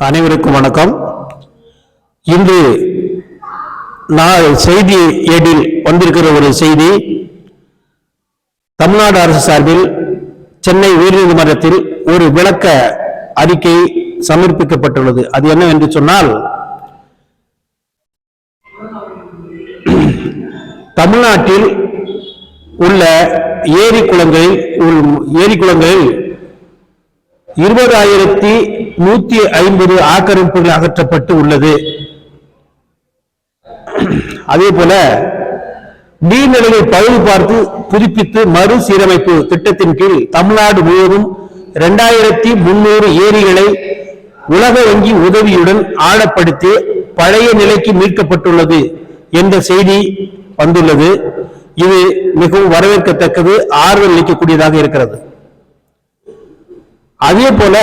அனைவருக்கும் வணக்கம். இன்று செய்தி ஏடில் வந்திருக்கிற ஒரு செய்தி, தமிழ்நாடு அரசு சார்பில் சென்னை உயர்நீதிமன்றத்தில் ஒரு விளக்க அறிக்கை சமர்ப்பிக்கப்பட்டுள்ளது. அது என்னவென்று சொன்னால், தமிழ்நாட்டில் உள்ள ஏரி குளங்களில் 20,150 ஆக்கிரமிப்புகள் அகற்றப்பட்டு உள்ளது. அதே போல நீர்நிலைகளை பழுது பார்த்து புதுப்பித்து மறுசீரமைப்பு திட்டத்தின் கீழ் தமிழ்நாடு முழுவதும் 2,300 ஏரிகளை உலக வங்கி உதவியுடன் ஆழப்படுத்தி பழைய நிலைக்கு மீட்கப்பட்டுள்ளது என்ற செய்தி வந்துள்ளது. இது மிகவும் வரவேற்கத்தக்கது, ஆறுதல் அளிக்கக்கூடியதாக இருக்கிறது. அதே போல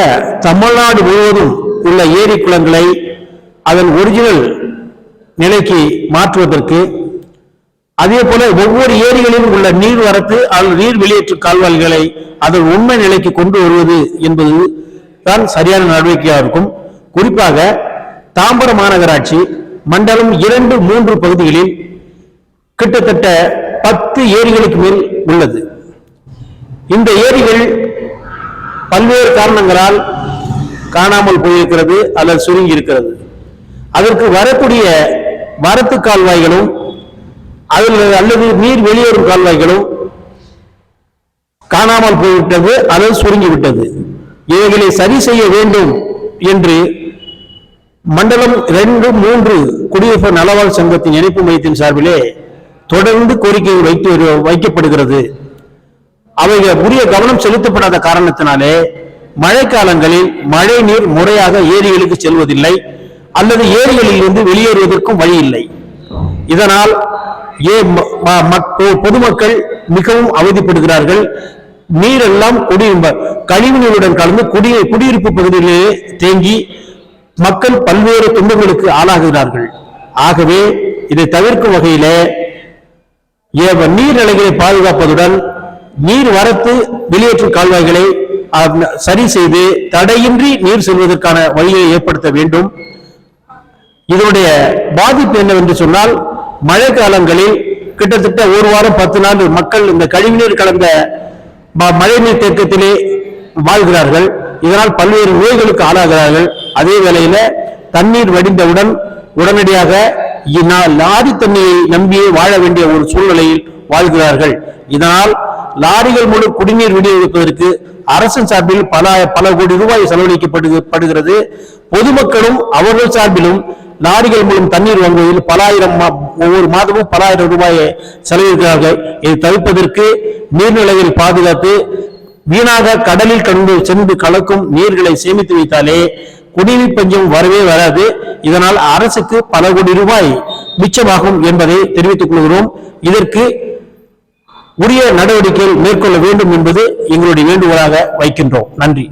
தமிழ்நாடு முழுவதும் உள்ள ஏரி குளங்களை அதன் ஒரிஜினல் நிலைக்கு மாற்றுவதற்கு, அதே போல ஒவ்வொரு ஏரிகளிலும் உள்ள நீர் வரத்து அல்லது நீர் வெளியேற்று கால்வாய்களை அதன் உண்மை நிலைக்கு கொண்டு வருவது என்பது தான் சரியான நடவடிக்கையாக இருக்கும். குறிப்பாக தாம்பரம் மாநகராட்சி மண்டலம் 2, 3 பகுதிகளில் கிட்டத்தட்ட 10 ஏரிகளுக்கு மேல் உள்ளது. இந்த ஏரிகள் பல்வேறு காரணங்களால் காணாமல் போயிருக்கிறது அல்லது சுருங்கி இருக்கிறது. அதற்கு வரக்கூடிய வரத்து கால்வாய்களும் அல்லது நீர் வெளியேறும் கால்வாய்களும் காணாமல் போய்விட்டது அல்லது சுருங்கிவிட்டது. இவைகளை சரி செய்ய வேண்டும் என்று மண்டலம் 2, 3 குடியிருப்பு நலவாழ் சங்கத்தின் இணைப்பு மையத்தின் சார்பிலே தொடர்ந்து கோரிக்கை வைக்கப்படுகிறது. அவைகள் உரிய கவனம் செலுத்தப்படாத காரணத்தினாலே மழைக்காலங்களில் மழை நீர் முறையாக ஏரிகளுக்கு செல்வதில்லை அல்லது ஏரிகளில் இருந்து வெளியேறுவதற்கும் வழி இல்லை. இதனால் பொதுமக்கள் மிகவும் அவதிப்படுகிறார்கள். நீரெல்லாம் கழிவு நீருடன் கலந்து குடியிருப்பு பகுதிகளிலே தேங்கி மக்கள் பல்வேறு துன்பங்களுக்கு ஆளாகிறார்கள். ஆகவே இதை தவிர்க்கும் வகையிலே நீர்நிலைகளை பாதுகாப்பதுடன் நீர் வரத்து வெளியேற்று கால்வாய்களை சரி செய்து தடையின்றி நீர் செல்வதற்கான வழியை ஏற்படுத்த வேண்டும். இதனுடைய பாதிப்பு என்னவென்று சொன்னால், மழை காலங்களில் கிட்டத்தட்ட ஒரு வாரம் 10 நாள் மக்கள் இந்த கழிவுநீர் கலந்த மழைநீர் தேக்கத்திலே வாழ்கிறார்கள். இதனால் பல்வேறு நோய்களுக்கு ஆளாகிறார்கள். அதே வேளையில தண்ணீர் வடிந்தவுடன் உடனடியாக லாரி தண்ணியை நம்பியே வாழ வேண்டிய ஒரு சூழ்நிலையில் வாழ்கிறார்கள். இதனால் லாரிகள் மூலம் குடிநீர் விநியோகிப்பதற்கு அரசின் சார்பில் பல கோடி ரூபாய் செலவழிக்கப்படுகிறது. பொதுமக்களும் அவர்கள் சார்பிலும் லாரிகள் மூலம் தண்ணீர் வாங்குவதில் ஒவ்வொரு மாதமும் பல ஆயிரம் ரூபாயை செலவிடுகிறார்கள். இதை தவிர்ப்பதற்கு நீர்நிலைகளை பாதுகாத்து வீணாக கடலில் சென்று கலக்கும் நீர்களை சேமித்து வைத்தாலே குடிநீர் பஞ்சம் வரவே வராது. இதனால் அரசுக்கு பல கோடி ரூபாய் மிச்சமாகும் என்பதை தெரிவித்துக் கொள்கிறோம். இதற்கு உரிய நடவடிக்கைகள் மேற்கொள்ள வேண்டும் என்பது எங்களுடைய வேண்டுகோளாக வைக்கின்றோம். நன்றி.